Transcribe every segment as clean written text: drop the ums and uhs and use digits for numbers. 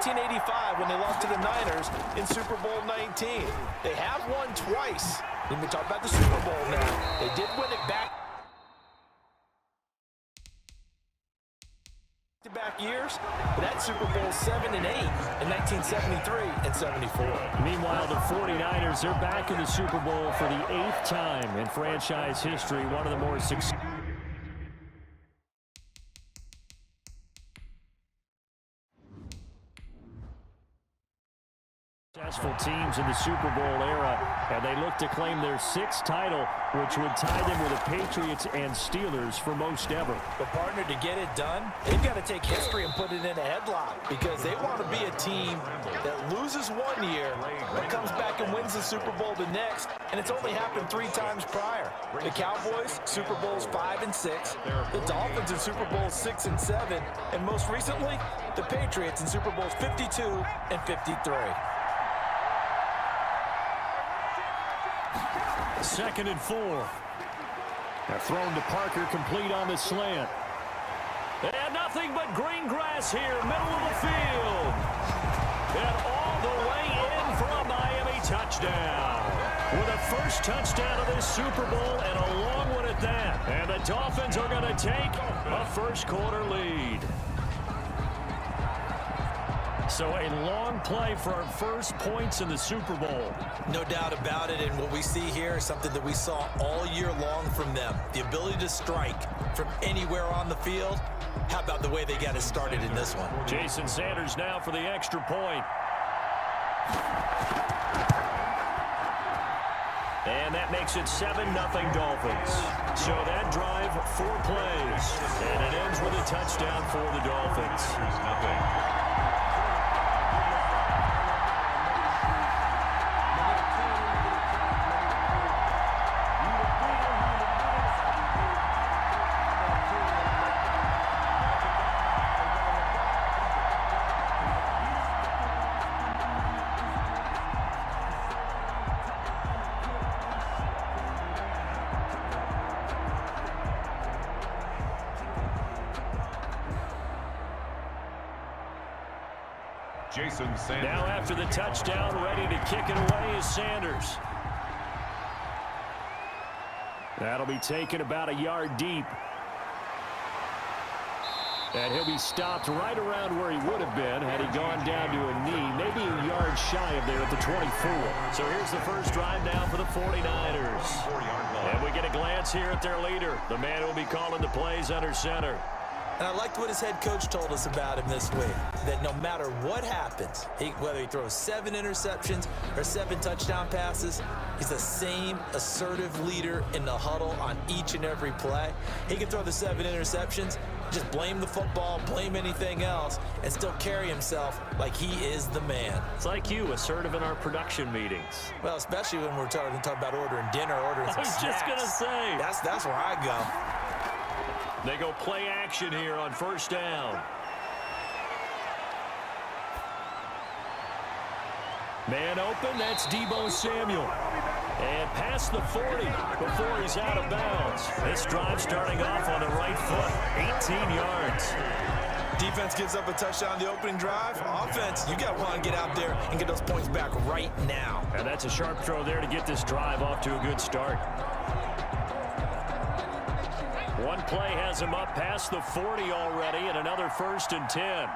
1985 when they lost to the Niners in Super Bowl 19. They have won twice. Let me talk about the Super Bowl now. They did win it back-to-back years, but that's Super Bowl 7 and 8 in 1973 and 74. Meanwhile, the 49ers, they're back in the Super Bowl for the 8th time in franchise history, one of the more successful teams in the Super Bowl era, and they look to claim their 6th title, which would tie them with the Patriots and Steelers for most ever. But, partner, to get it done, they've got to take history and put it in a headlock because they want to be a team that loses one year but comes back and wins the Super Bowl the next, and it's only happened 3 times prior. The Cowboys, Super Bowls 5 and 6, the Dolphins in Super Bowls 6 and 7, and most recently, the Patriots in Super Bowls 52 and 53. 2nd and 4. They're thrown to Parker, complete on the slant. And nothing but green grass here, middle of the field. And all the way in for a Miami touchdown. With a first touchdown of this Super Bowl and a long one at that. And the Dolphins are going to take a first-quarter lead. So a long play for our first points in the Super Bowl. No doubt about it, and what we see here is something that we saw all year long from them. The ability to strike from anywhere on the field. How about the way they got it started in this one? Jason Sanders now for the extra point. And that makes it 7-0 Dolphins. So that drive, 4 plays. And it ends with a touchdown for the Dolphins. Jason Sanders. Now after the touchdown, ready to kick it away is Sanders. That'll be taken about a yard deep. And he'll be stopped right around where he would have been had he gone down to a knee, maybe a yard shy of there at the 24. So here's the first drive now for the 49ers. And we get a glance here at their leader, the man who will be calling the plays under center. And I liked what his head coach told us about him this week, that no matter what happens, whether he throws 7 interceptions or 7 touchdown passes, he's the same assertive leader in the huddle on each and every play. He can throw the 7 interceptions, just blame the football, blame anything else, and still carry himself like he is the man. It's like you, assertive in our production meetings. Well, especially when we're talking about ordering dinner, ordering some snacks. I was just going to say. That's where I go. They go play action here on first down. Man open, that's Deebo Samuel. And past the 40 before he's out of bounds. This drive starting off on the right foot, 18 yards. Defense gives up a touchdown on the opening drive. Offense, you got to want to get out there and get those points back right now. And that's a sharp throw there to get this drive off to a good start. One play has him up past the 40 already, and another 1st and 10.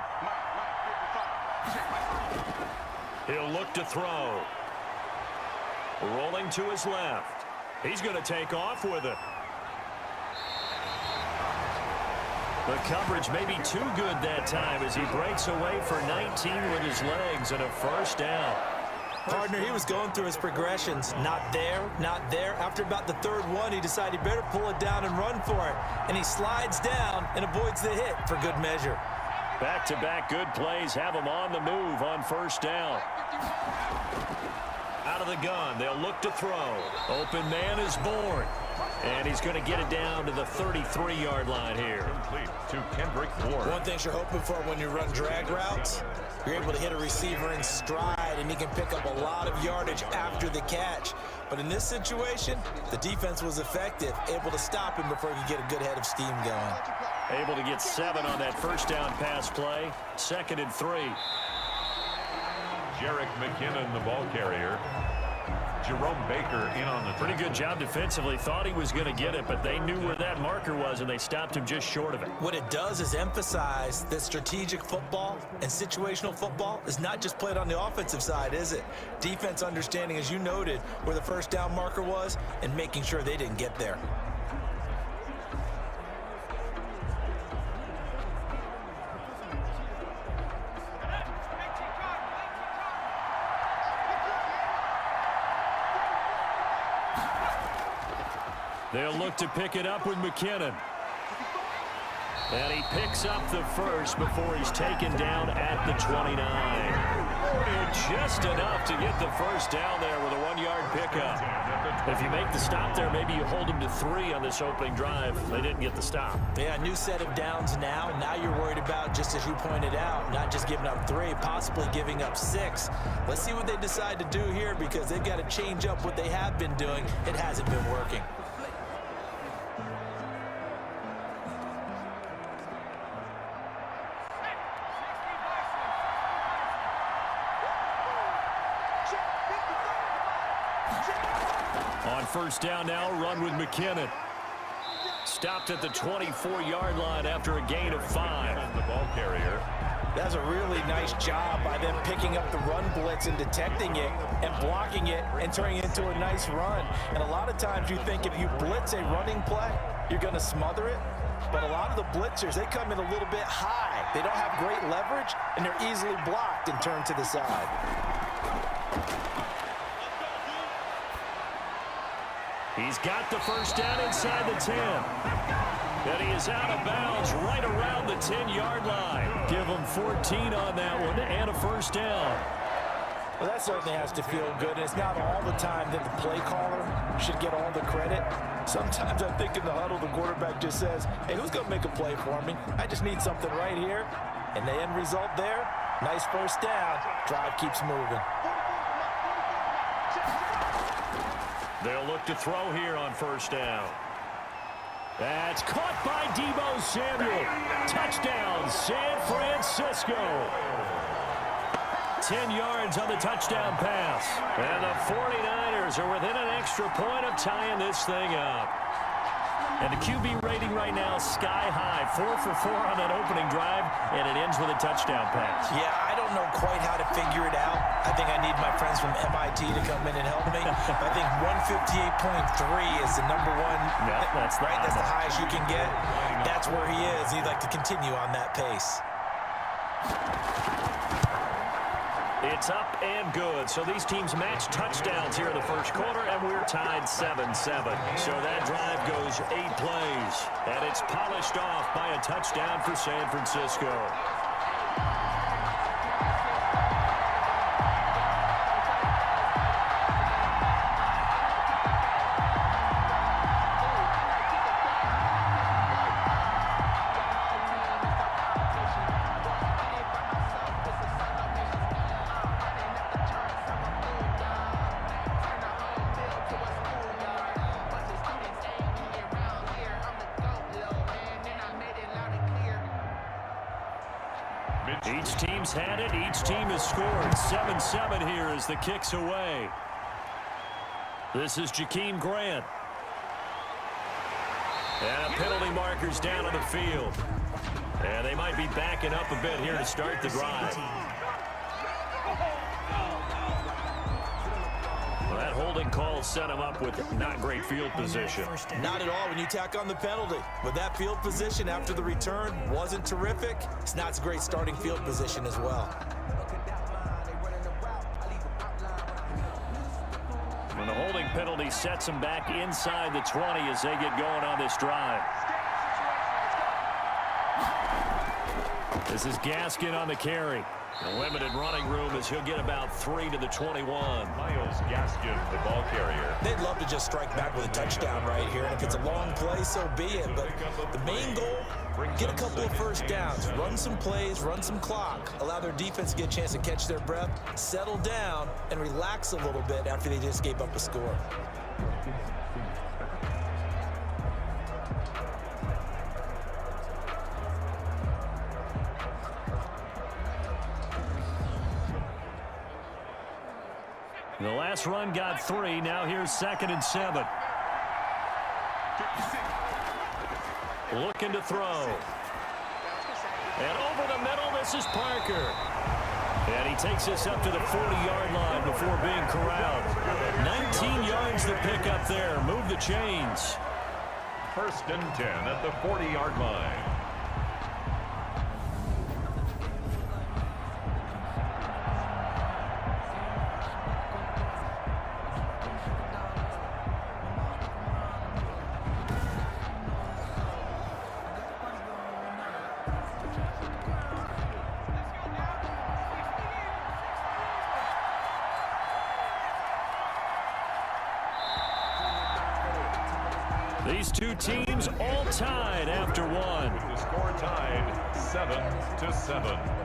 He'll look to throw. Rolling to his left. He's going to take off with it. The coverage may be too good that time as he breaks away for 19 with his legs and a first down. Partner, he was going through his progressions. Not there, not there. After about the 3rd one, he decided he better pull it down and run for it. And he slides down and avoids the hit for good measure. Back-to-back good plays have him on the move on first down. Out of the gun, they'll look to throw. Open man is born. And he's going to get it down to the 33-yard line here. Complete to Kendrick Ward. One thing you're hoping for when you run drag routes, you're able to hit a receiver in stride, and he can pick up a lot of yardage after the catch. But in this situation, the defense was effective, able to stop him before he could get a good head of steam going. Able to get 7 on that first down pass play. 2nd and 3. Jerick McKinnon, the ball carrier. Jerome Baker in on the pretty good job defensively. Thought he was going to get it, but they knew where that marker was, and they stopped him just short of it. What it does is emphasize that strategic football and situational football is not just played on the offensive side, is it? Defense understanding, as you noted, where the first down marker was and making sure they didn't get there. They'll look to pick it up with McKinnon. And he picks up the first before he's taken down at the 29. And just enough to get the first down there with a 1-yard pickup. If you make the stop there, maybe you hold them to 3 on this opening drive. They didn't get the stop. Yeah, new set of downs now. Now you're worried about, just as you pointed out, not just giving up 3, possibly giving up 6. Let's see what they decide to do here, because they've got to change up what they have been doing. It hasn't been working. On first down now, run with McKinnon. Stopped at the 24-yard line after a gain of 5. The ball carrier. That's a really nice job by them picking up the run blitz and detecting it and blocking it and turning it into a nice run. And a lot of times you think if you blitz a running play, you're going to smother it. But a lot of the blitzers, they come in a little bit high. They don't have great leverage, and they're easily blocked and turned to the side. He's got the first down inside the 10. And he is out of bounds right around the 10-yard line. Give him 14 on that one and a first down. Well, that certainly has to feel good. And it's not all the time that the play caller should get all the credit. Sometimes I think in the huddle, the quarterback just says, hey, who's going to make a play for me? I just need something right here. And the end result there, nice first down. Drive keeps moving. They'll look to throw here on first down. That's caught by Deebo Samuel. Touchdown, San Francisco. 10 yards on the touchdown pass. And the 49ers are within an extra point of tying this thing up. And the QB rating right now, sky high. 4 for 4 on that opening drive, and it ends with a touchdown pass. Yeah, I don't know quite how to figure it out. I think I need my friends from MIT to come in and help me. I think 158.3 is the number one. Yep, that's right. That's the highest you can get. That's where he is. He'd like to continue on that pace. It's up and good. So these teams match touchdowns here in the first quarter, and we're tied 7-7. So that drive goes 8 plays, and it's polished off by a touchdown for San Francisco. Each team's had it. Each team has scored. 7-7 here as the kick's away. This is Jakeem Grant. And a penalty marker's down on the field. And they might be backing up a bit here to start the drive. Well, that holding call set him up with not great field position. Not at all when you tack on the penalty. With that field position after the return wasn't terrific. It's not a great starting field position as well. When the holding penalty sets them back inside the 20 as they get going on this drive. This is Gaskin on the carry. A limited running room as he'll get about 3 to the 21. Myles Gaskin, the ball carrier. They'd love to just strike back with a touchdown right here. And if it's a long play, so be it. But the main goal, get a couple of first downs, run some plays, run some clock, allow their defense to get a chance to catch their breath, settle down, and relax a little bit after they just gave up a score. The last run got 3. Now here's 2nd and 7. Looking to throw. And over the middle, this is Parker. And he takes this up to the 40-yard line before being corralled. 19 yards to pick up there. Move the chains. 1st and 10 at the 40-yard line. These two teams all tied after one. The score tied 7-7.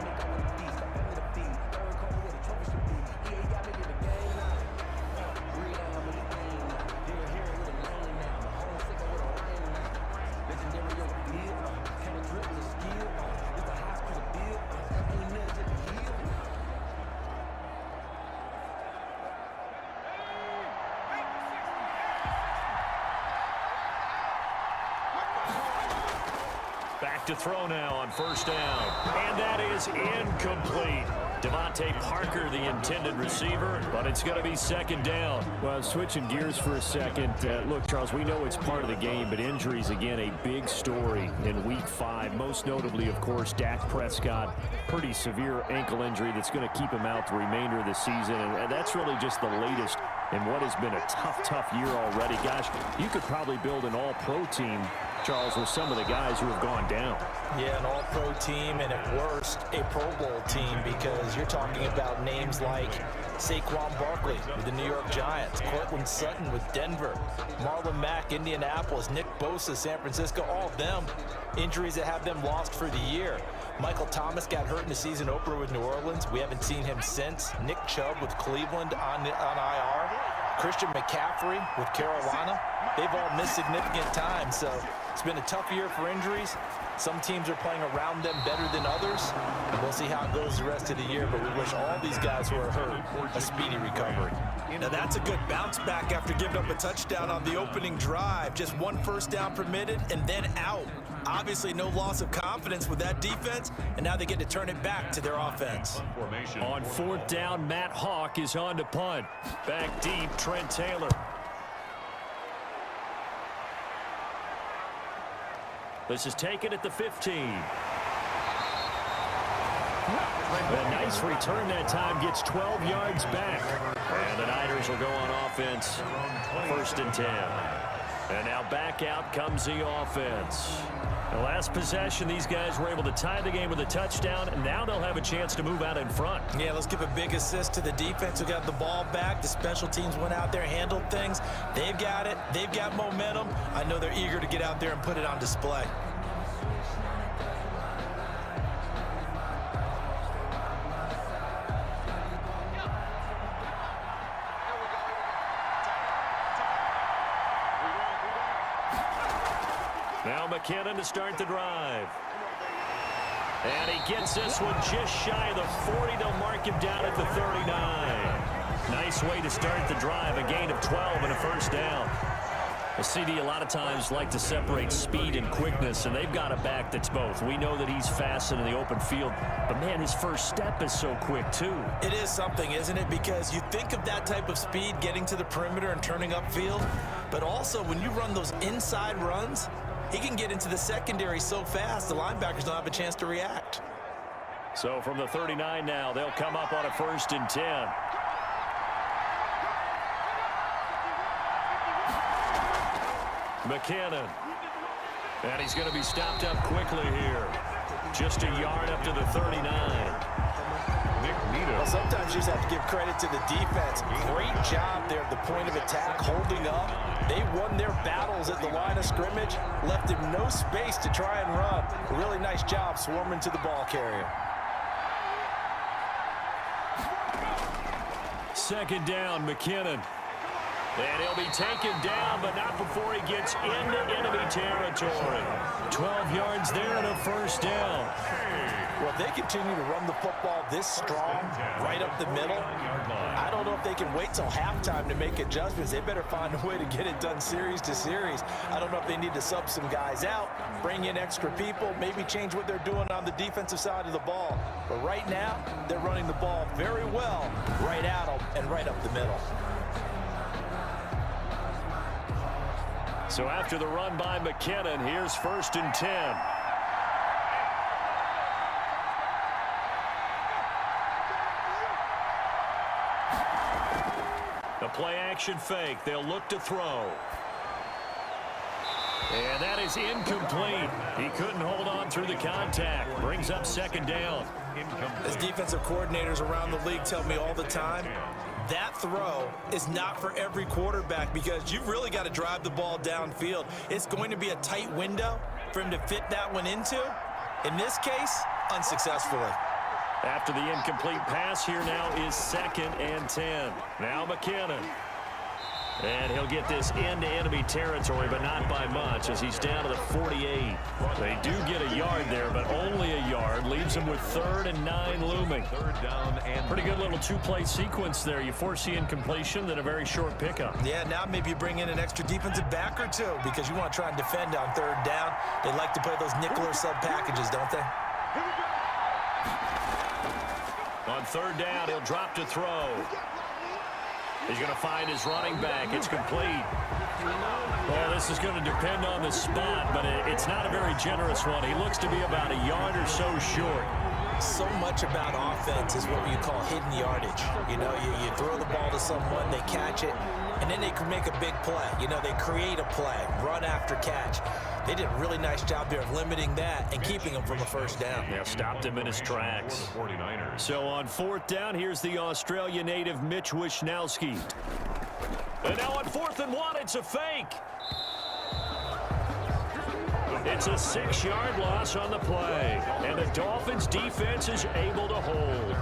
Back to throw now on 1st down. And that is incomplete. Devontae Parker, the intended receiver, but it's going to be 2nd down. Well, switching gears for a second. Look, Charles, we know it's part of the game, but injuries, again, a big story in Week 5. Most notably, of course, Dak Prescott. Pretty severe ankle injury that's going to keep him out the remainder of the season. And that's really just the latest in what has been a tough year already. Gosh, you could probably build an all-pro team, Charles, with some of the guys who have gone down. Yeah, an all-pro team, and at worst, a Pro Bowl team, because you're talking about names like Saquon Barkley with the New York Giants, Cortland Sutton with Denver, Marlon Mack, Indianapolis, Nick Bosa, San Francisco, all of them injuries that have them lost for the year. Michael Thomas got hurt in the season opener with New Orleans. We haven't seen him since. Nick Chubb with Cleveland on IR. Christian McCaffrey with Carolina. They've all missed significant time, so it's been a tough year for injuries. Some teams are playing around them better than others. And we'll see how it goes the rest of the year, but we wish all these guys who are hurt a speedy recovery. Now that's a good bounce back after giving up a touchdown on the opening drive. Just 1 first down permitted and then out. Obviously no loss of confidence with that defense, and now they get to turn it back to their offense. On 4th down, Matt Hawk is on to punt. Back deep, Trent Taylor. This is taken at the 15. A nice return that time, gets 12 yards back. And the Niners will go on offense, 1st and 10. And now back out comes the offense. The last possession, these guys were able to tie the game with a touchdown, and now they'll have a chance to move out in front. Yeah, let's give a big assist to the defense who got the ball back. The special teams went out there, handled things. They've got it. They've got momentum. I know they're eager to get out there and put it on display. Now McKinnon to start the drive. And he gets this one just shy of the 40. They'll mark him down at the 39. Nice way to start the drive. A gain of 12 and a 1st down. The CD a lot of times like to separate speed and quickness, and they've got a back that's both. We know that he's fast in the open field, but man, his first step is so quick too. It is something, isn't it? Because you think of that type of speed getting to the perimeter and turning upfield, but also when you run those inside runs, he can get into the secondary so fast, the linebackers don't have a chance to react. So from the 39 now, they'll come up on a 1st and 10. McKinnon. And he's going to be stopped up quickly here. Just a yard up to the 39. Well, sometimes you just have to give credit to the defense. Great job there at the point of attack, holding up. They won their battles at the line of scrimmage, left him no space to try and run. A really nice job swarming to the ball carrier. 2nd down, McKinnon. And he'll be taken down, but not before he gets into enemy territory. 12 yards there and a 1st down. Well, if they continue to run the football this strong, right up the middle, I don't know if they can wait till halftime to make adjustments. They better find a way to get it done series to series. I don't know if they need to sub some guys out, bring in extra people, maybe change what they're doing on the defensive side of the ball. But right now, they're running the ball very well right at them and right up the middle. So after the run by McKinnon, here's 1st and 10. A play-action fake. They'll look to throw. And that is incomplete. He couldn't hold on through the contact. Brings up 2nd down. As defensive coordinators around the league tell me all the time, that throw is not for every quarterback because you've really got to drive the ball downfield. It's going to be a tight window for him to fit that one into. In this case, unsuccessfully. After the incomplete pass, here now is 2nd and 10. Now McKinnon. And he'll get this into enemy territory, but not by much as he's down to the 48. They do get a yard there, but only a yard. Leaves him with 3rd and 9 looming. 3rd down and pretty good little 2-play sequence there. You force the incompletion, then a very short pickup. Yeah, now maybe you bring in an extra defensive back or two because you want to try and defend on 3rd down. They like to play those nickel or sub packages, don't they? On 3rd down, he'll drop to throw. He's going to find his running back. It's complete. Well, this is going to depend on the spot, but it's not a very generous one. He looks to be about a yard or so short. So much about offense is what you call hidden yardage. You know, you throw the ball to someone, they catch it, and then they can make a big play. You know, they create a play, run after catch. They did a really nice job there of limiting that and keeping him from a 1st down. Yeah, stopped him in his tracks. 49ers. So on 4th down, here's the Australia native Mitch Wishnowski. And now on 4th and 1, it's a fake. It's a 6-yard loss on the play. And the Dolphins defense is able to hold.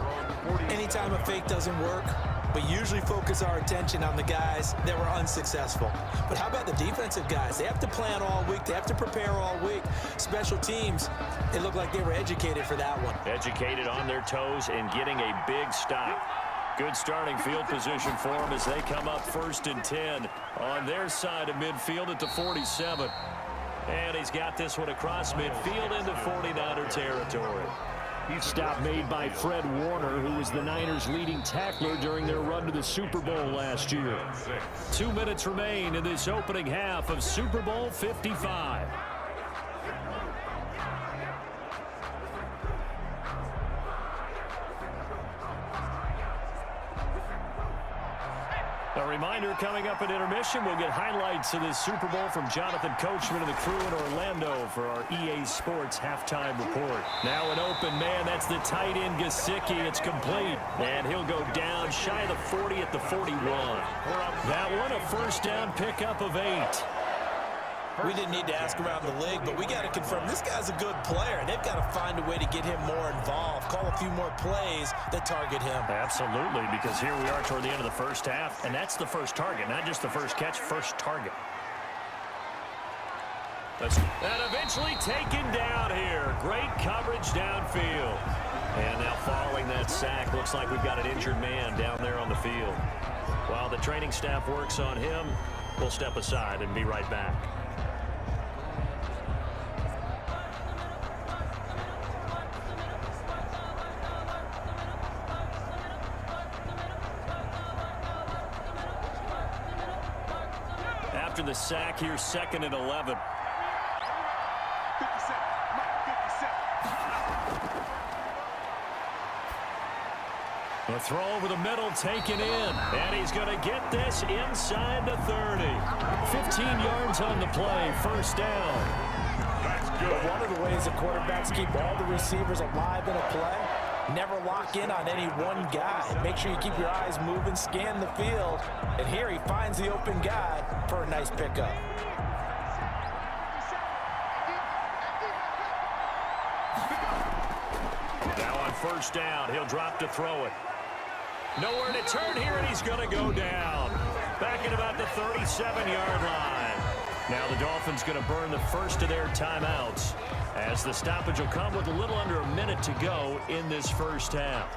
Anytime a fake doesn't work, we usually focus our attention on the guys that were unsuccessful. But how about the defensive guys? They have to plan all week. They have to prepare all week. Special teams, it looked like they were educated for that one. Educated on their toes and getting a big stop. Good starting field position for them as they come up 1st and 10 on their side of midfield at the 47. And he's got this one across midfield into 49er territory. Stop made by Fred Warner, who was the Niners' leading tackler during their run to the Super Bowl last year. 2 minutes remain in this opening half of Super Bowl 55. A reminder coming up at intermission, we'll get highlights of this Super Bowl from Jonathan Coachman and the crew in Orlando for our EA Sports halftime report. Now an open man, that's the tight end Gesicki. It's complete, and he'll go down shy of the 40 at the 41. That one a 1st down pickup of 8. We didn't need to ask around the league, but we got to confirm this guy's a good player. They've got to find a way to get him more involved, call a few more plays that target him. Absolutely, because here we are toward the end of the 1st half, and that's the first target, not just the first catch, first target. And eventually taken down here. Great coverage downfield. And now following that sack, looks like we've got an injured man down there on the field. While the training staff works on him, we'll step aside and be right back. After the sack, here's 2nd and 11. The throw over the middle taken in, and he's going to get this inside the 30. 15 yards on the play, 1st down. That's good. But one of the ways the quarterbacks keep all the receivers alive in a play, never lock in on any one guy. Make sure you keep your eyes moving, scan the field, and here he finds the open guy for a nice pickup. Now on 1st down, he'll drop to throw it. Nowhere to turn here, and he's going to go down. Back at about the 37-yard line. Now the Dolphins going to burn the first of their timeouts as the stoppage will come with a little under a minute to go in this 1st half.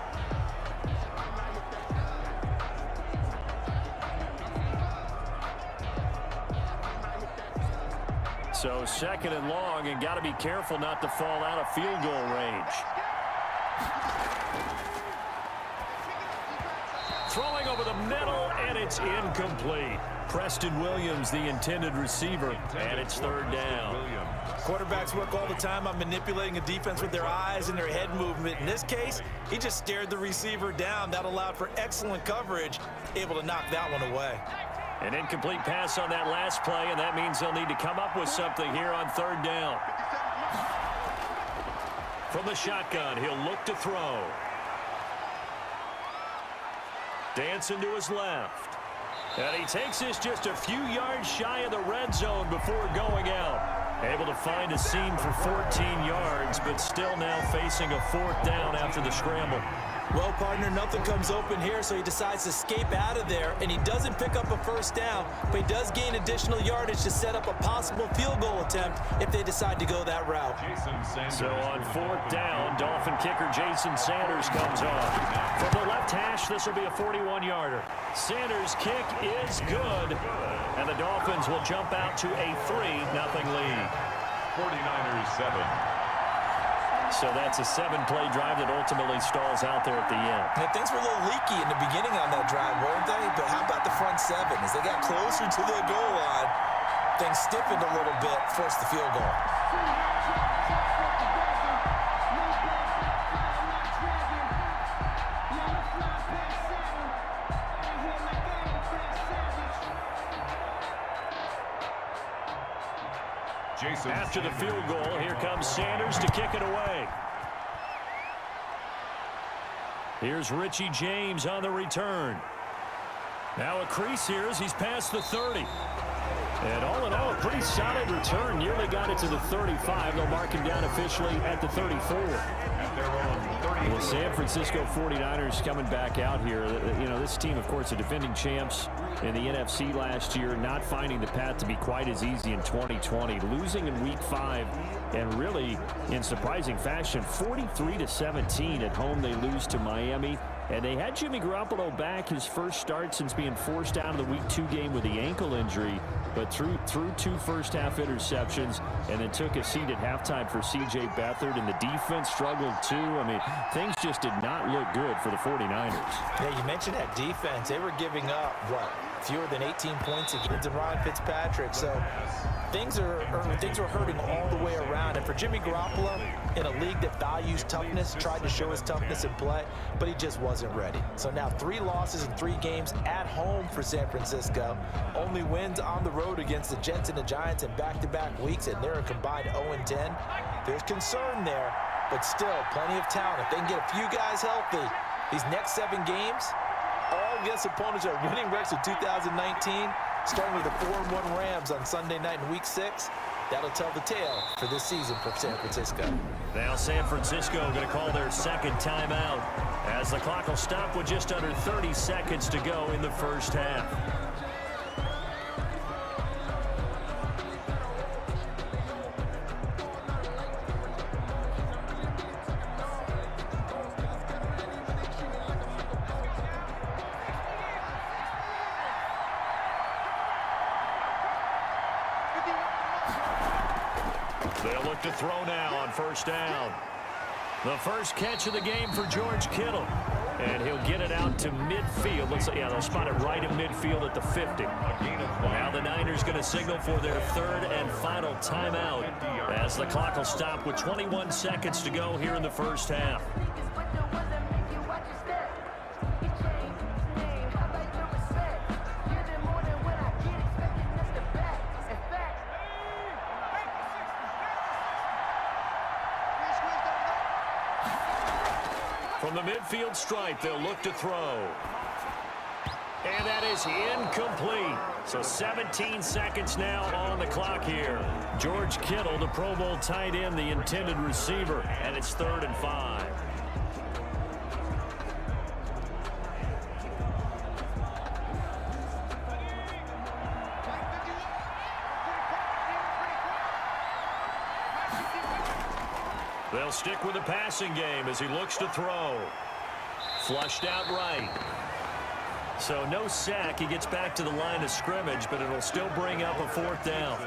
So second and long, and got to be careful not to fall out of field goal range. Throwing over the middle, and it's incomplete. Preston Williams, the intended receiver, and it's third down. Quarterbacks work all the time on manipulating a defense with their eyes and their head movement. In this case, he just stared the receiver down. That allowed for excellent coverage, able to knock that one away. An incomplete pass on that last play, and that means they'll need to come up with something here on third down. From the shotgun, he'll look to throw. Dancing to his left. And he takes this just a few yards shy of the red zone before going out. Able to find a seam for 14 yards, but still now facing a fourth down after the scramble. Well, partner, nothing comes open here, so he decides to escape out of there, and he doesn't pick up a first down, but he does gain additional yardage to set up a possible field goal attempt if they decide to go that route. So on fourth down, Dolphin kicker Jason Sanders comes on. From the left hash, this will be a 41-yarder. Sanders' kick is good, and the Dolphins will jump out to a 3-0 lead. 49ers 7. So that's a 7-play drive that ultimately stalls out there at the end. Yeah, things were a little leaky in the beginning on that drive, weren't they? But how about the front seven? As they got closer to the goal line, things stiffened a little bit, forced the field goal. After the field goal, here comes Sanders to kick it away. Here's Richie James on the return. Now a crease here as he's past the 30. And all in all, a pretty solid return. Nearly got it to the 35. They'll mark him down officially at the 34. The San Francisco 49ers coming back out here. You know, this team, of course, the defending champs in the NFC last year, not finding the path to be quite as easy in 2020. Losing in Week 5, and really, in surprising fashion, 43-17 at home. They lose to Miami. And they had Jimmy Garoppolo back, his first start since being forced out of the Week 2 game with the ankle injury, but threw 2 first-half interceptions and then took a seat at halftime for C.J. Beathard, and the defense struggled too. I mean, things just did not look good for the 49ers. Yeah, you mentioned that defense. They were giving up, what, fewer than 18 points against Ryan Fitzpatrick. So things are hurting all the way around. And for Jimmy Garoppolo, in a league that values toughness, tried to show his toughness in play, but he just wasn't ready. So now 3 losses in 3 games at home for San Francisco. Only wins on the road against the Jets and the Giants in back-to-back weeks, and they're a combined 0-10. There's concern there, but still plenty of talent. If they can get a few guys healthy, these next 7 games, all against opponents that are winning records of 2019, starting with the 4-1 Rams on Sunday night in Week 6. That'll tell the tale for this season for San Francisco. Now San Francisco going to call their second timeout as the clock will stop with just under 30 seconds to go in the first half. They'll look to throw now on first down. The first catch of the game for George Kittle. And he'll get it out to midfield. Looks like, yeah, they'll spot it right in midfield at the 50. Now the Niners going to signal for their third and final timeout as the clock will stop with 21 seconds to go here in the first half. From the midfield stripe, they'll look to throw. And that is incomplete. So 17 seconds now on the clock here. George Kittle, the Pro Bowl tight end, the intended receiver, and it's 3rd and 5. They'll stick with the passing game as he looks to throw. Flushed out right. So no sack. He gets back to the line of scrimmage, but it'll still bring up a 4th down.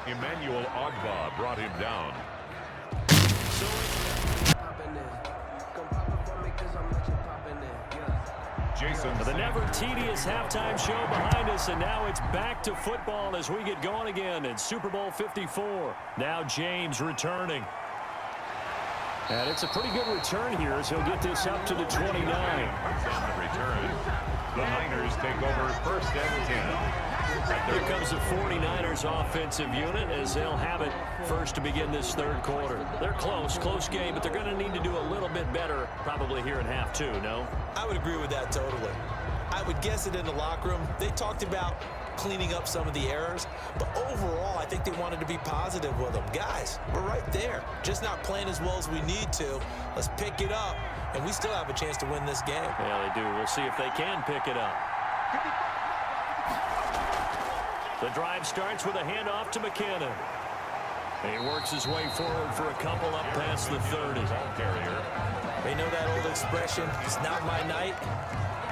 Emmanuel Ogba brought him down. The never tedious halftime show behind us, and now it's back to football as we get going again in Super Bowl 54. Now James returning. And it's a pretty good return here as he'll get this up to the 29. On the return, the Niners take over first and 10. Here comes the 49ers offensive unit as they'll have it first to begin this third quarter. They're close game, but they're going to need to do a little bit better probably here in half two, no? I would agree with that totally. I would guess it in the locker room. They talked about cleaning up some of the errors, but overall, I think they wanted to be positive with them. Guys, we're right there. Just not playing as well as we need to. Let's pick it up, and we still have a chance to win this game. Yeah, they do. We'll see if they can pick it up. The drive starts with a handoff to McKinnon. He works his way forward for a couple up past the 30. They know that old expression, it's not my night.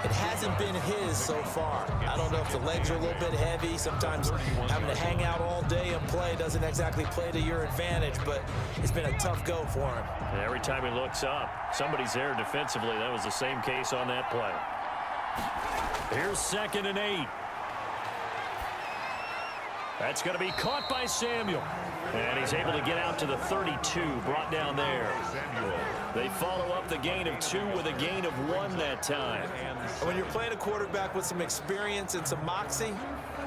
It hasn't been his so far. I don't know if the legs are a little bit heavy. Sometimes having to hang out all day and play doesn't exactly play to your advantage, but it's been a tough go for him. And every time he looks up, somebody's there defensively. That was the same case on that play. Here's 2nd and 8. That's going to be caught by Samuel. And he's able to get out to the 32, brought down there. They follow up the gain of 2 with a gain of 1 that time. When you're playing a quarterback with some experience and some moxie,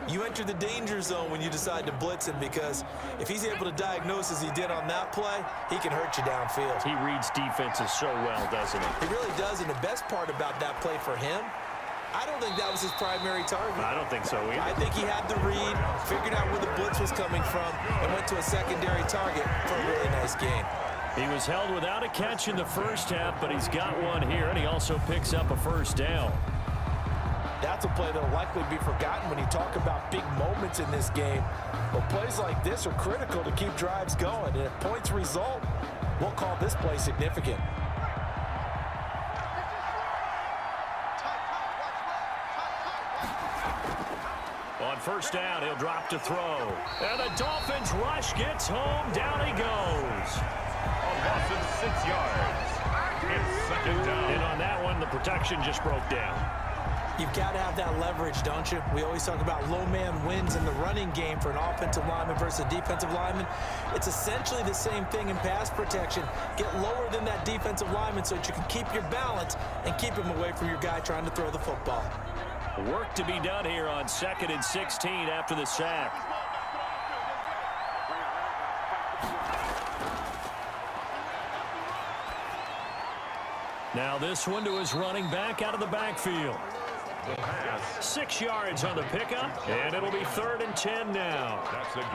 you enter the danger zone when you decide to blitz him, because if he's able to diagnose as he did on that play, he can hurt you downfield. He reads defenses so well, doesn't he? He really does, and the best part about that play for him, I don't think that was his primary target. I don't think so either. I think he had the read, figured out where the blitz was coming from, and went to a secondary target for a really nice gain. He was held without a catch in the first half, but he's got one here, and he also picks up a first down. That's a play that will likely be forgotten when you talk about big moments in this game. But plays like this are critical to keep drives going, and if points result, we'll call this play significant. On first down, he'll drop to throw. And the Dolphins rush gets home. Down he goes. A loss of 6 yards. It's 2nd down. And on that one, the protection just broke down. You've got to have that leverage, don't you? We always talk about low man wins in the running game for an offensive lineman versus a defensive lineman. It's essentially the same thing in pass protection. Get lower than that defensive lineman so that you can keep your balance and keep him away from your guy trying to throw the football. Work to be done here on 2nd and 16 after the sack. Now this one to his running back out of the backfield. 6 yards on the pickup, and it'll be 3rd and 10 now.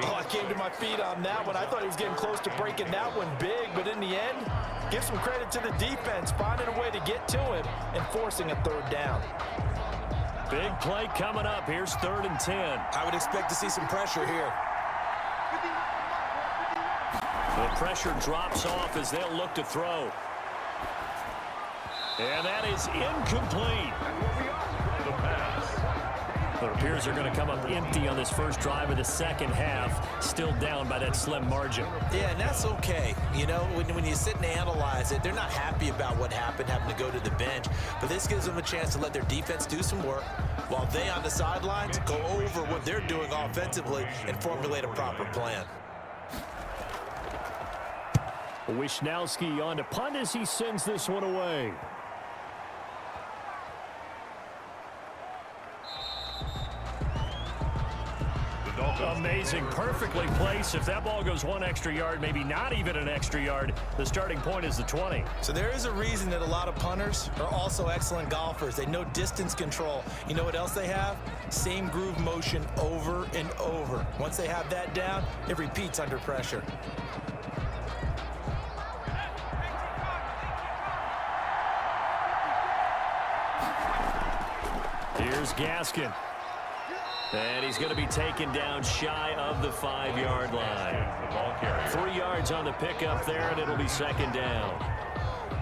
Oh, I came to my feet on that one. I thought he was getting close to breaking that one big, but in the end, give some credit to the defense, finding a way to get to him and forcing a 3rd down. Big play coming up. Here's 3rd and 10. I would expect to see some pressure here. The pressure drops off as they'll look to throw. And that is incomplete. The pass. It appears they're going to come up empty on this first drive of the second half, still down by that slim margin. Yeah, and that's okay. You know, when you sit and analyze it, they're not happy about what happened, having to go to the bench. But this gives them a chance to let their defense do some work while they on the sidelines go over what they're doing offensively and formulate a proper plan. Wishnowski on to punt as he sends this one away. Amazing, perfectly placed. If that ball goes 1 extra yard, maybe not even an extra yard, the starting point is the 20. So there is a reason that a lot of punters are also excellent golfers. They know distance control. You know what else they have? Same groove motion over and over. Once they have that down, it repeats under pressure. Here's Gaskin. And he's going to be taken down shy of the 5-yard line. 3 yards on the pickup there, and it'll be 2nd down.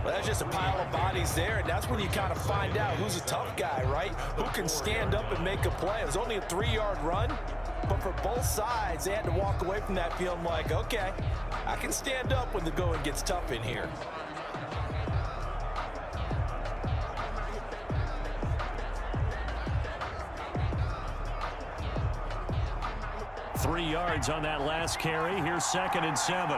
Well, that's just a pile of bodies there, and that's when you kind of find out who's a tough guy, right? Who can stand up and make a play. It was only a 3-yard run, But for both sides, they had to walk away from that feeling like, okay, I can stand up when the going gets tough in here. 3 yards on that last carry. Here's 2nd and 7.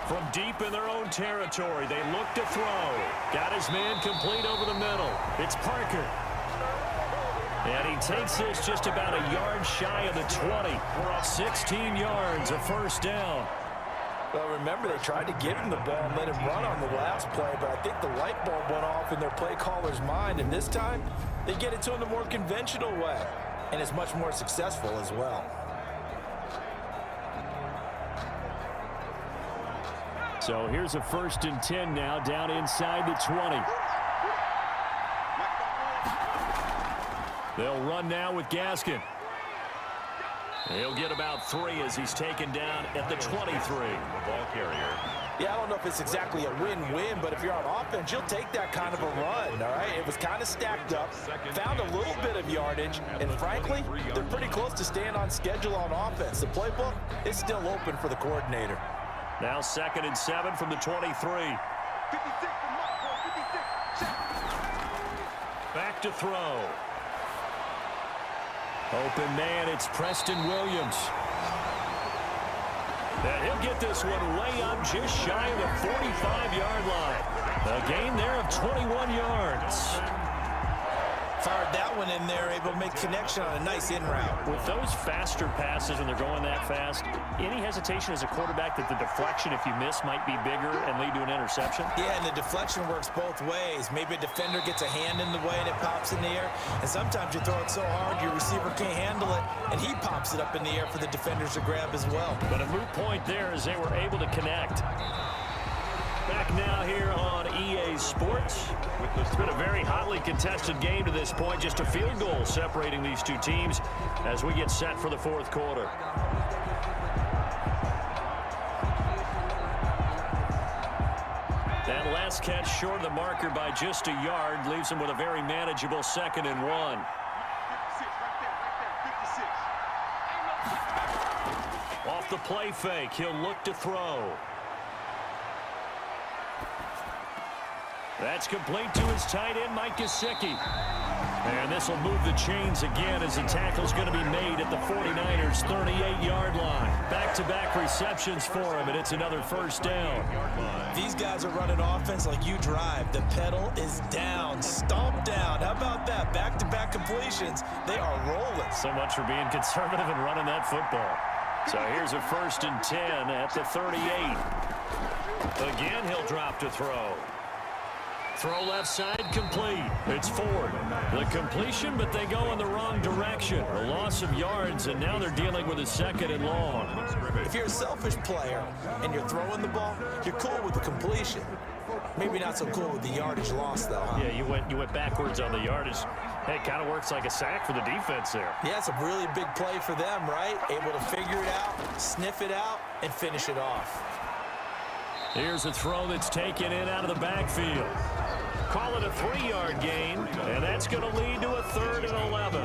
From deep in their own territory, they look to throw. Got his man complete over the middle. It's Parker. And he takes this just about a yard shy of the 20. 16 yards, a first down. Well, remember, they tried to give him the ball and let him run on the last play, but I think the light bulb went off in their play caller's mind, and this time they get it to him the more conventional way, and it's much more successful as well. So here's a 1st and 10 now, down inside the 20. They'll run now with Gaskin. He'll get about 3 as he's taken down at the 23. The ball carrier. Yeah, I don't know if it's exactly a win-win, but if you're on offense, you'll take that kind of a run, all right? It was kind of stacked up, found a little bit of yardage, and frankly, they're pretty close to staying on schedule on offense. The playbook is still open for the coordinator. Now 2nd and 7 from the 23. Back to throw. Open man, it's Preston Williams. And he'll get this one way up just shy of the 45-yard line. A gain there of 21 yards. Fired that one in there, able to make connection on a nice in route. With those faster passes when they're going that fast, any hesitation as a quarterback that the deflection, if you miss, might be bigger and lead to an interception? Yeah, and the deflection works both ways. Maybe a defender gets a hand in the way and it pops in the air. And sometimes you throw it so hard your receiver can't handle it, and he pops it up in the air for the defenders to grab as well. But a moot point there as they were able to connect. Back now here on EA Sports. It's been a very hotly contested game to this point. Just a field goal separating these two teams as we get set for the 4th quarter. That last catch short of the marker by just a yard leaves him with a very manageable 2nd and 1. Off the play fake, he'll look to throw. That's complete to his tight end, Mike Gesicki. And this will move the chains again as the tackle's going to be made at the 49ers' 38-yard line. Back-to-back receptions for him, and it's another first down. These guys are running offense like you drive. The pedal is down, stomp down. How about that? Back-to-back completions. They are rolling. So much for being conservative and running that football. So here's a 1st and 10 at the 38. Again, he'll drop to throw. Throw left side, complete. It's Ford. The completion, but they go in the wrong direction. A loss of yards, and now they're dealing with a 2nd and long. If you're a selfish player and you're throwing the ball, you're cool with the completion. Maybe not so cool with the yardage loss, though, huh? Yeah, you went backwards on the yardage. Hey, it kind of works like a sack for the defense there. Yeah, it's a really big play for them, right? Able to figure it out, sniff it out, and finish it off. Here's a throw that's taken in out of the backfield. Call it a 3-yard gain, and that's going to lead to a 3rd and 11.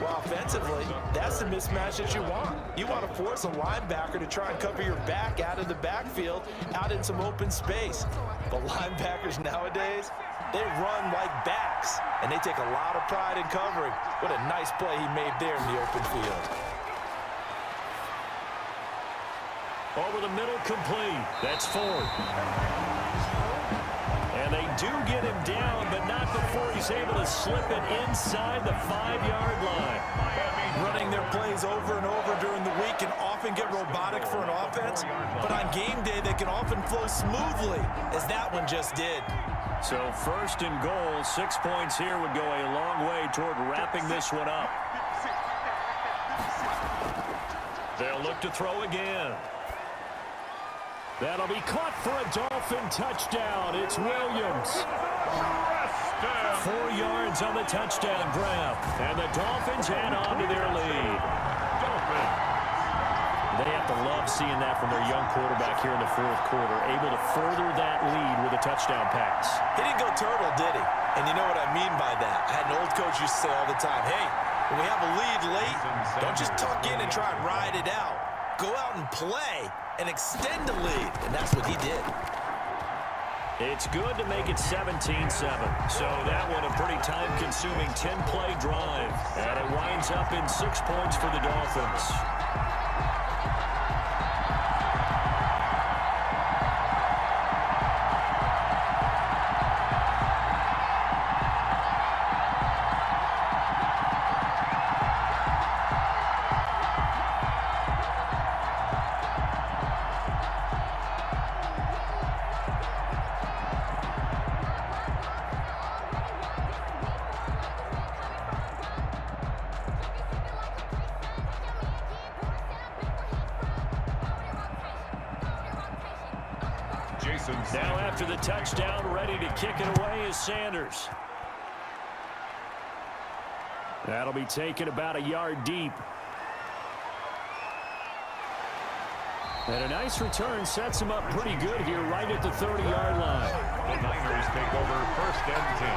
Well, offensively, that's the mismatch that you want. You want to force a linebacker to try and cover your back out of the backfield, out in some open space. But linebackers nowadays, they run like backs, and they take a lot of pride in covering. What a nice play he made there in the open field. Over the middle, complete. That's Ford. And they do get him down, but not before he's able to slip it inside the 5-yard line. Running their plays over and over during the week can often get robotic for an offense, but on game day they can often flow smoothly, as that one just did. So 1st and goal, 6 points here would go a long way toward wrapping this one up. They'll look to throw again. That'll be caught for a Dolphin touchdown. It's Williams. 4 yards on the touchdown grab. And the Dolphins add on to their lead. They have have to love seeing that from their young quarterback here in the fourth quarter, able to further that lead with a touchdown pass. He didn't go turtle, did he? And you know what I mean by that. I had an old coach used to say all the time, hey, when we have a lead late, don't just tuck in and try and ride it out. Go out and play and extend the lead. And that's what he did. It's good to make it 17-7. So that one a pretty time-consuming 10-play drive. And it winds up in 6 points for the Dolphins. Now after the touchdown, ready to kick it away is Sanders. That'll be taken about a yard deep. And a nice return sets him up pretty good here right at the 30-yard line. The Niners take over 1st and 10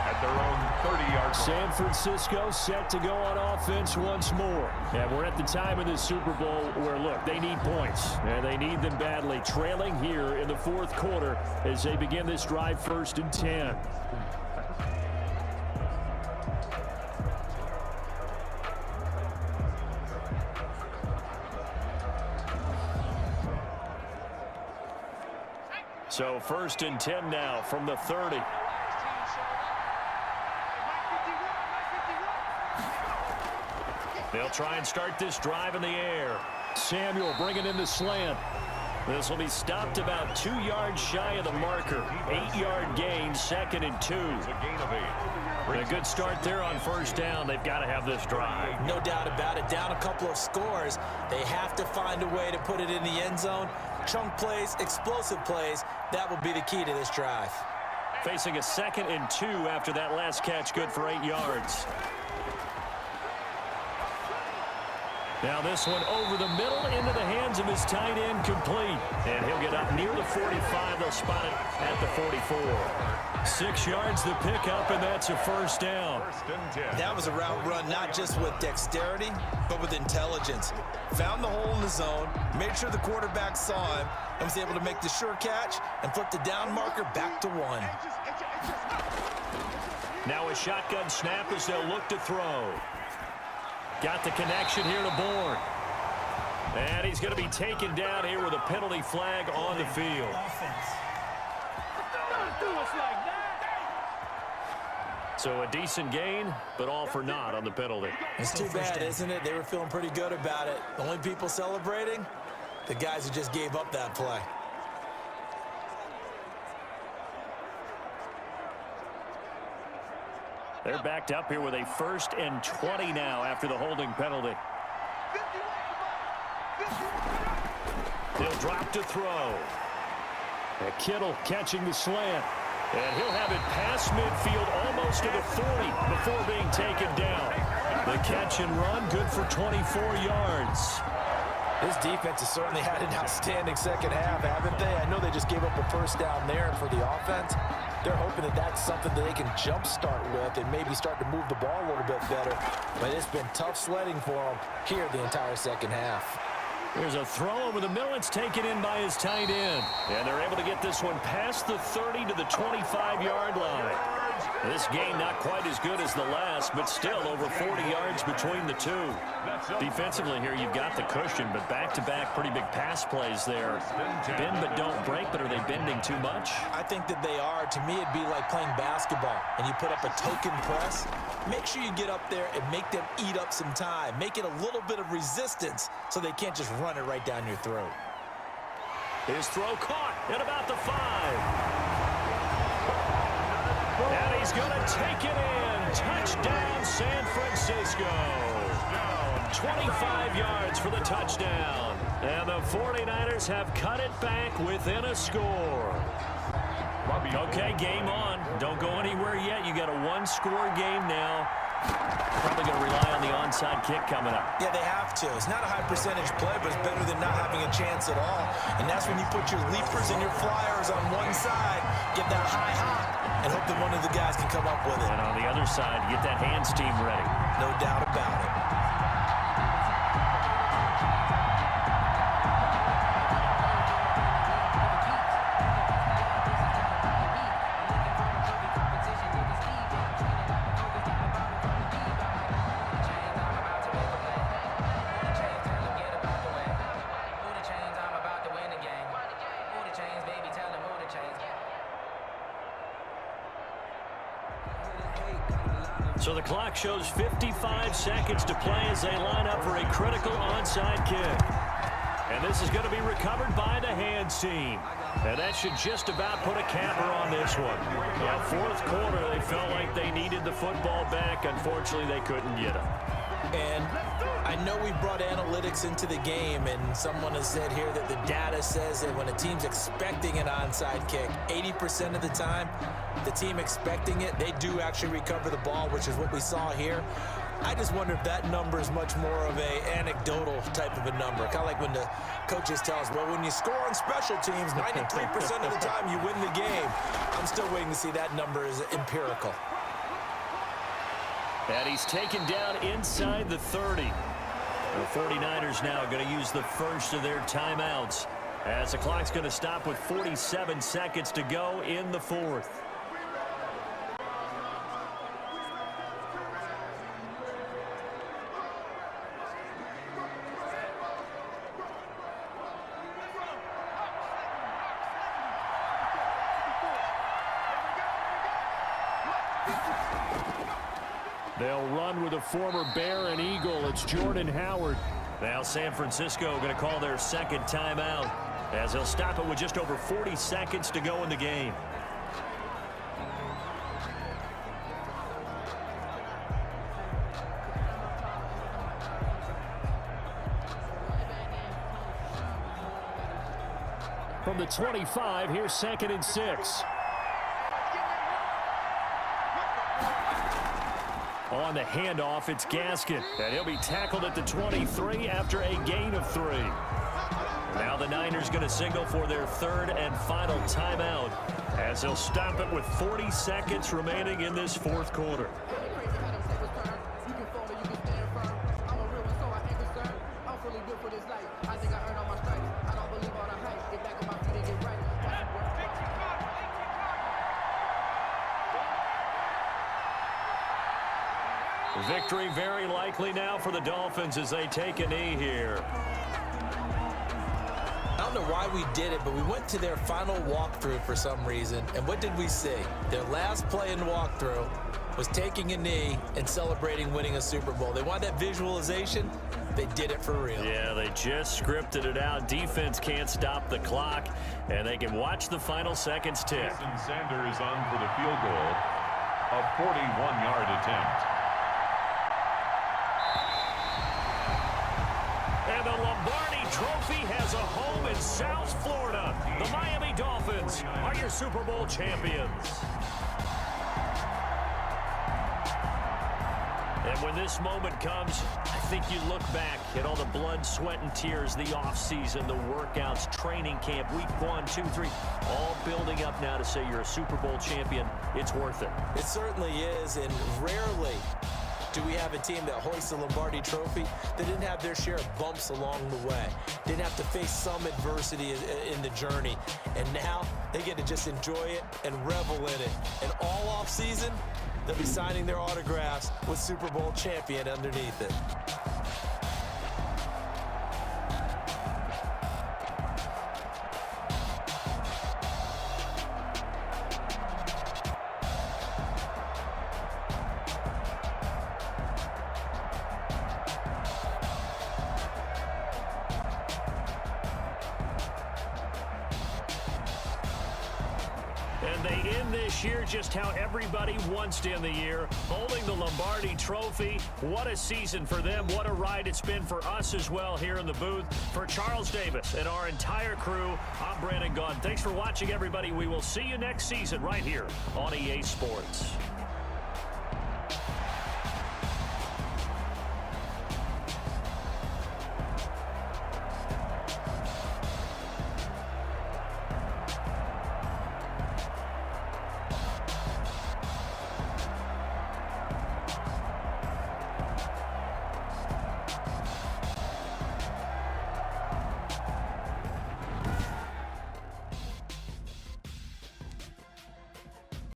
at their own 30-yard line. San Francisco set to go on offense once more. And we're at the time in the Super Bowl where, look, they need points. And they need them badly. Trailing here in the fourth quarter as they begin this drive 1st and 10. So 1st and 10 now from the 30. They'll try and start this drive in the air. Samuel bringing in the slant. This will be stopped about 2 yards shy of the marker. 8-yard gain, 2nd and 2. It's a gain of 8. A good start there on 1st down. They've got to have this drive. No doubt about it. Down a couple of scores. They have to find a way to put it in the end zone. Chunk plays, explosive plays. That will be the key to this drive. Facing a 2nd and 2 after that last catch, good for 8 yards. Now this one over the middle into the hands of his tight end, complete. And he'll get up near the 45. They'll spot it at the 44. 6 yards the pickup, and that's a 1st down. 1st and 10. That was a route run not just with dexterity, but with intelligence. Found the hole in the zone, made sure the quarterback saw him, and was able to make the sure catch and flip the down marker back to 1. Now a shotgun snap as they'll look to throw. Got the connection here to Bourne. And he's going to be taken down here with a penalty flag on the field. So a decent gain, but all for naught on the penalty. It's too bad, isn't it? They were feeling pretty good about it. The only people celebrating, the guys who just gave up that play. They're backed up here with a 1st and 20 now after the holding penalty. He'll drop to throw. And Kittle catching the slant. And he'll have it past midfield almost to the 40 before being taken down. The catch and run good for 24 yards. This defense has certainly had an outstanding second half, haven't they? I know they just gave up a 1st down there for the offense. They're hoping that that's something that they can jumpstart with and maybe start to move the ball a little bit better. But it's been tough sledding for them here the entire second half. There's a throw over the middle. It's taken in by his tight end. And they're able to get this one past the 30 to the 25-yard line. This game not quite as good as the last, but still over 40 yards between the two. Defensively here, you've got the cushion, but back-to-back pretty big pass plays there. Bend but don't break, but are they bending too much? I think that they are. To me, it'd be like playing basketball, and you put up a token press. Make sure you get up there and make them eat up some time. Make it a little bit of resistance so they can't just run it right down your throat. His throw caught at about the 5. And he's going to take it in. Touchdown, San Francisco. 25 yards for the touchdown. And the 49ers have cut it back within a score. Okay, game on. Don't go anywhere yet. You got a 1-score game now. Probably going to rely on the onside kick coming up. Yeah, they have to. It's not a high percentage play, but it's better than not having a chance at all. And that's when you put your leapers and your flyers on one side, get that high hop, and hope that one of the guys can come up with it. And on the other side, get that hands team ready. No doubt about it. So the clock shows 55 seconds to play as they line up for a critical onside kick. And this is going to be recovered by the hands team. And that should just about put a capper on this one. Yeah, fourth quarter, they felt like they needed the football back. Unfortunately, they couldn't get it. And I know we brought analytics into the game, and someone has said here that the data says that when a team's expecting an onside kick, 80% of the time, the team expecting it, they do actually recover the ball, which is what we saw here. I just wonder if that number is much more of a anecdotal type of a number. Kind of like when the coaches tell us, well, when you score on special teams, 93% of the time you win the game. I'm still waiting to see that number is empirical. And he's taken down inside the 30. The 49ers now going to use the first of their timeouts as the clock's going to stop with 47 seconds to go in the fourth. They'll run with a former Bear and Eagle. It's Jordan Howard. Now San Francisco going to call their second timeout as they'll stop it with just over 40 seconds to go in the game. From the 25, here's 2nd and 6. On the handoff, it's Gaskin, and he'll be tackled at the 23 after a gain of 3. Now the Niners going to signal for their third and final timeout as they'll stop it with 40 seconds remaining in this fourth quarter. Victory very likely now for the Dolphins as they take a knee here. I don't know why we did it, but we went to their final walkthrough for some reason. And what did we see? Their last play in walkthrough was taking a knee and celebrating winning a Super Bowl. They want that visualization. They did it for real. Yeah, they just scripted it out. Defense can't stop the clock, and they can watch the final seconds tick. Jason Sanders on for the field goal, a 41-yard attempt. And the Lombardi Trophy has a home in South Florida. The Miami Dolphins are your Super Bowl champions. And when this moment comes, I think you look back at all the blood, sweat, and tears, the offseason, the workouts, training camp, week 1, 2, 3, all building up now to say you're a Super Bowl champion. It's worth it. It certainly is, and rarely do we have a team that hoists the Lombardi Trophy that didn't have their share of bumps along the way, didn't have to face some adversity in the journey, and now they get to just enjoy it and revel in it. And all off season, they'll be signing their autographs with Super Bowl champion underneath it. And they end this year just how everybody wants to end the year, holding the Lombardi Trophy. What a season for them. What a ride it's been for us as well here in the booth. For Charles Davis and our entire crew, I'm Brandon Gaudin. Thanks for watching, everybody. We will see you next season right here on EA Sports.